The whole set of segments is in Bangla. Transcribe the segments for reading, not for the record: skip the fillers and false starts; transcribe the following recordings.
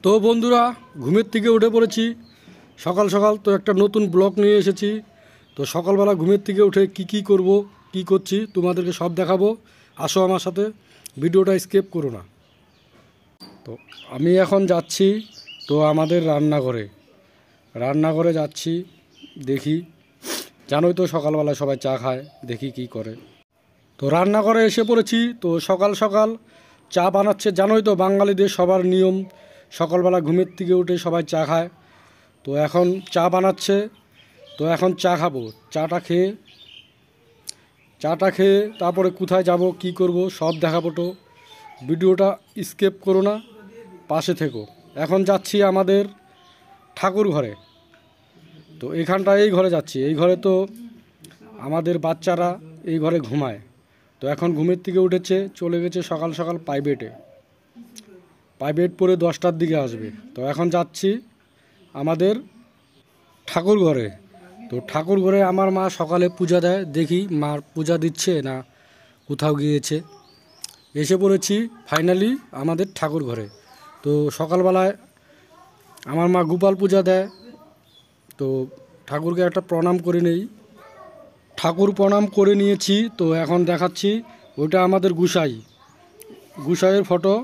তো বন্ধুরা, ঘুমের থেকে উঠে পড়েছি সকাল সকাল। তো একটা নতুন ব্লগ নিয়ে এসেছি। তো সকালবেলা ঘুমের থেকে উঠে কি করব, কি করছি তোমাদেরকে সব দেখাবো। আসো আমার সাথে, ভিডিওটা স্কিপ করো না। তো আমি এখন যাচ্ছি তো আমাদের রান্নাঘরে যাচ্ছি। দেখি, জানোই তো সকালবেলা সবাই চা খায়, দেখি কি করে। তো রান্নাঘরে এসে পড়েছি। তো সকাল সকাল চা বানাচ্ছে। জানোই তো বাঙালিদের সবার নিয়ম, সকালবেলা ঘুমের থেকে উঠে সবাই চা খায়। তো এখন চা বানাচ্ছে। তো এখন চা খাবো। চাটা খেয়ে তারপরে কোথায় যাব, কি করব সব দেখাবো। তো ভিডিওটা স্কিপ করো না, পাশে থেকো। এখন যাচ্ছি আমাদের ঠাকুর ঘরে। তো এই ঘরে যাচ্ছি। এই ঘরে তো আমাদের বাচ্চারা এই ঘরে ঘুমায়। তো এখন ঘুমের থেকে উঠেছে, চলে গেছে সকাল সকাল প্রাইভেট পড়ে 10টার দিকে আসবে। তো এখন যাচ্ছি আমাদের ঠাকুর ঘরে। তো ঠাকুর ঘরে আমার মা সকালে পূজা দেয়, দেখি মার পূজা দিচ্ছে না কোথাও গিয়েছে। এসে পড়েছি ফাইনালি আমাদের ঠাকুর ঘরে। তো সকালবেলায় আমার মা গোপাল পূজা দেয়। তো ঠাকুরকে একটা প্রণাম করে নেই। ঠাকুর প্রণাম করে নিয়েছি। তো এখন দেখাচ্ছি, ওটা আমাদের গুসাইয়ের ফটো।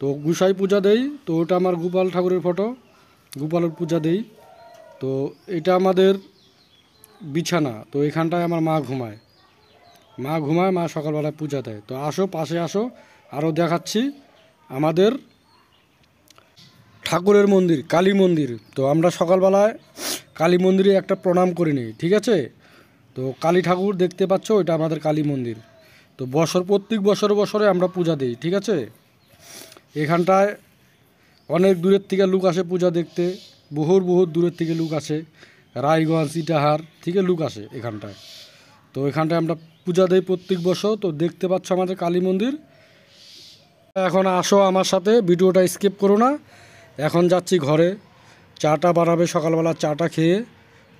তো গুসাই পূজা দেই। তো ওটা আমার গোপাল ঠাকুরের ফটো, গোপালের পূজা দেই। তো এটা আমাদের বিছানা। তো এখানটায় আমার মা ঘুমায়, মা সকালবেলায় পূজা দেয়। তো আসো, পাশে আসো, আরও দেখাচ্ছি আমাদের ঠাকুরের মন্দির, কালী মন্দির। তো আমরা সকালবেলায় কালী মন্দিরে একটা প্রণাম করে নিই, ঠিক আছে। তো কালী ঠাকুর দেখতে পাচ্ছ, এটা আমাদের কালী মন্দির। তো প্রত্যেক বছরে আমরা পূজা দিই, ঠিক আছে। এখানটায় অনেক দূরের থেকে লোক আসে পূজা দেখতে, বহুত দূরের থেকে লোক আসে, রায়গঞ্জ, ইটাহার থেকে লোক আসে এখানটায়। তো এখানটায় আমরা পূজা দিই প্রত্যেক বছর। তো দেখতে পাচ্ছ আমাদের কালী মন্দির। এখন আসো আমার সাথে, ভিডিওটা স্কিপ করো না। এখন যাচ্ছি ঘরে, চাটা বানাবে সকালবেলা। চাটা খেয়ে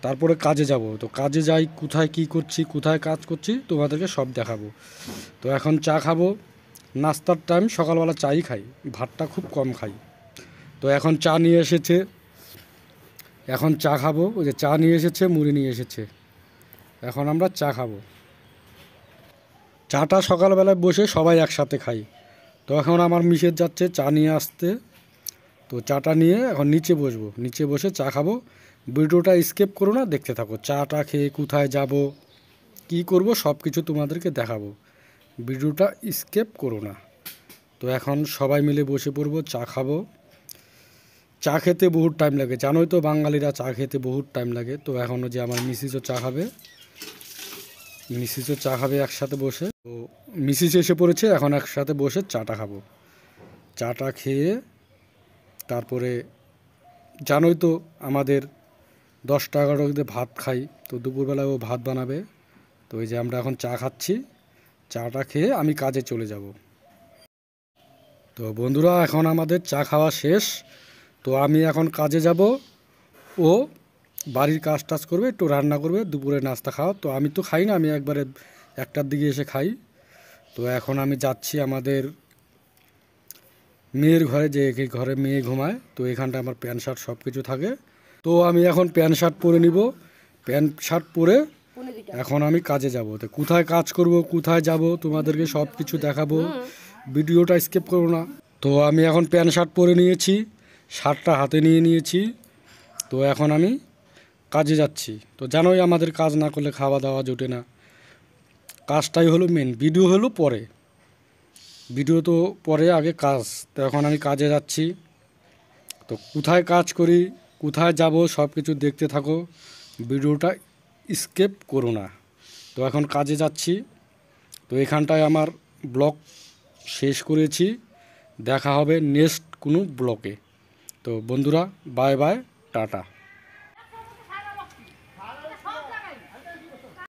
তারপরে কাজে যাব। তো কাজে যাই, কোথায় কি করছি, কোথায় কাজ করছি তোমাদেরকে সব দেখাবো। তো এখন চা খাবো, নাস্তার টাইম, সকালবেলা চাই খাই, ভাতটা খুব কম খাই। তো এখন চা নিয়ে এসেছে, এখন চা খাবো। ওই যে চা নিয়ে এসেছে, মুড়ি নিয়ে এসেছে, এখন আমরা চা খাবো। চাটা সকালবেলায় বসে সবাই একসাথে খাই। তো এখন আমার মিসেস যাচ্ছে চা নিয়ে আসতে। তো চাটা নিয়ে এখন নিচে বসবো, নিচে বসে চা খাবো। ভিডিওটা স্কিপ করো না, দেখতে থাকো। চাটা খেয়ে কোথায় যাব, কি করব সব কিছু তোমাদেরকে দেখাবো, ভিডিওটা স্কিপ করো না। তো এখন সবাই মিলে বসে পড়বো, চা খাবো। চা খেতে বহুত টাইম লাগে, জানোই তো বাঙালিরা চা খেতে বহুত টাইম লাগে। তো এখনও যে আমার মিসেসও চা খাবে একসাথে বসে। তো মিসেস এসে পড়েছে, এখন একসাথে বসে চাটা খাবো। চাটা খেয়ে তারপরে জানোই তো আমাদের 10টা 11টার ভাত খাই। তো দুপুরবেলায় ও ভাত বানাবে। তো এই যে আমরা এখন চা খাচ্ছি, চাটা খেয়ে আমি কাজে চলে যাব। তো বন্ধুরা, এখন আমাদের চা খাওয়া শেষ। তো আমি এখন কাজে যাব, ও বাড়ির কাজ টাজ করবে, একটু রান্না করবে, দুপুরে নাস্তা খাওয়া। তো আমি তো খাই না, আমি একবারে 1টার দিকে এসে খাই। তো এখন আমি যাচ্ছি আমাদের মেয়ের ঘরে, যে ঘরে মেয়ে ঘুমায়। তো এখানটা আমার প্যান্ট শার্ট সব কিছু থাকে। তো আমি এখন প্যান্ট শার্ট পরে নিব। প্যান্ট শার্ট পরে এখন আমি কাজে যাব। তো কোথায় কাজ করব, কোথায় যাব তোমাদেরকে সব কিছু দেখাবো, ভিডিওটা স্কিপ করো না। তো আমি এখন প্যান্ট শার্ট পরে নিয়েছি, শার্টটা হাতে নিয়ে নিয়েছি। তো এখন আমি কাজে যাচ্ছি। তো জানোই আমাদের কাজ না করলে খাওয়া দাওয়া জোটে না, কাজটাই হলো মেন, ভিডিও হলো পরে, ভিডিও তো পরে, আগে কাজ। তো এখন আমি কাজে যাচ্ছি। তো কোথায় কাজ করি, কোথায় যাব সব কিছু দেখতে থাকো, ভিডিওটা স্কিপ করো না। তো এখন কাজে যাচ্ছি। তো এখানটায় আমার ব্লগ শেষ করেছি, দেখা হবে নেক্সট কোনো ব্লগে। তো বন্ধুরা, বাই বাই, টাটা।